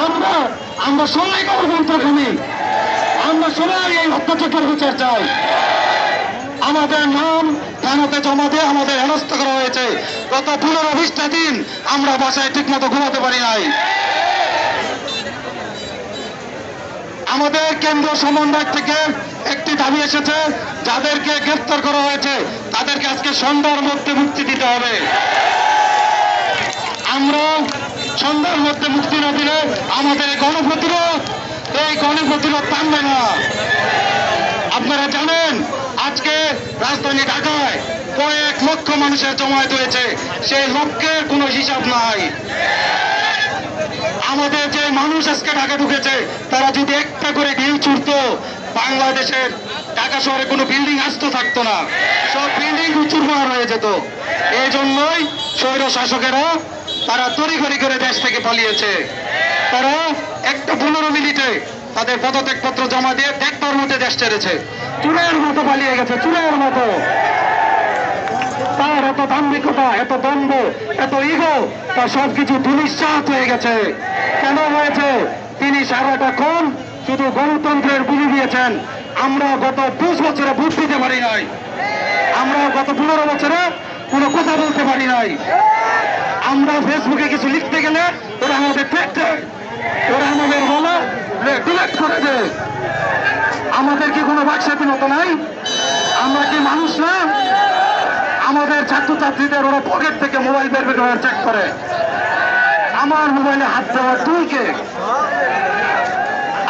আমরা আমরা সবাই গণতন্ত্রকামী, আমরা সবাই এই হত্যাযজ্ঞের বিচার চাই। আমাদের নাম থানাতে জমা দিয়ে আমাদের হেনস্থ করা হয়েছে। গত 15-20টা দিন আমরা বাসায় ঠিক মতো ঘুমাতে পারি নাই। আমাদের কেন্দ্রীয় সমন্বয় থেকে একটি দাবি এসেছে, যাদেরকে গ্রেফতার করা হয়েছে তাদেরকে আজকে সন্ধ্যার মধ্যে মুক্তি দিতে হবে। আমরা সন্ধ্যার মধ্যে মুক্তি না দিলে আমাদের এই গণপ্রতিরোধ থামবে না। আপনারা জানেন আজকে রাজধানী ঢাকায় কয়েক লক্ষ মানুষের জমায়েত হয়েছে, সেই লক্ষের কোনো হিসাব নাই। আমাদের যে মানুষ আজকে ঢাকা ঢুকেছে তারা যদি একটা করে ঢিল ছুটতো, বাংলাদেশের ঢাকা শহরে কোনো বিল্ডিং আসত থাকতো না, সব বিল্ডিং চুরমার হয়ে যেত। এই জন্যই স্বৈর শাসকেরা তারা তড়িঘড়ি করে দেশ থেকে পালিয়েছে। তারা একটা 15 মিনিটে তাদের পদত্যাগপত্র জমা দিয়ে দেখবার মধ্যে দেশ ছেড়েছে, চুরের মতো পালিয়ে গেছে, চুরের মতো। তার এত দাম্ভিকতা, এত দ্বন্দ্ব, এত ইগো, তার সবকিছু ধূলিসাৎ হয়ে গেছে। কেন হয়েছে? তিনি সারাটাক্ষণ শুধু গণতন্ত্রের বুলি দিয়েছেন। আমরা গত 20 বছরে ভোট দিতে পারি নাই, আমরা গত 15 বছরে কোনো কথা বলতে পারি নাই। আমরা ফেসবুকে কিছু লিখতে গেলে ওরা আমাদের দেখতে, ওরা আমাদের বলে ডিলেট করে দেয়। আমাদের কি কোনো বাক স্বাধীনতা নাই? আমরা কি মানুষ না? আমাদের ছাত্রছাত্রীদের ওরা পকেট থেকে মোবাইল বের করে চেক করে। আমার মোবাইলে হাত দেওয়ার তুই কে?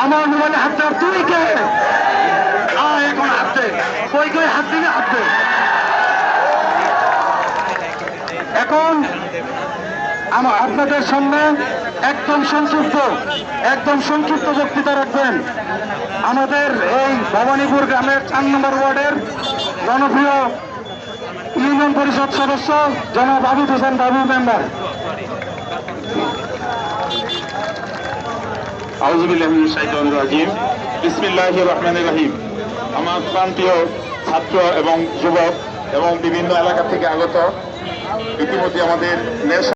আমার মোবাইলে হাত দেওয়ার তুই কে? এখন হাত দে, কই কই হাত দিলে হাত দে। এখন আপনাদের সামনে একদম সংক্ষিপ্ত বক্তৃতা রাখবেন আমাদের এই ভবানীপুর গ্রামের 4 নম্বর ওয়ার্ডের জনপ্রিয় ইউনিয়ন পরিষদ সদস্য জনাব আবিদ হোসেন বাবু মেম্বার। আউযুবিল্লাহি মিনাশ শাইতানির রাজিম। বিসমিল্লাহির রহমানির রহিম। আমার প্রান্তীয় ছাত্র এবং যুবক এবং বিভিন্ন এলাকা থেকে আগত ইতিমধ্যে আমাদের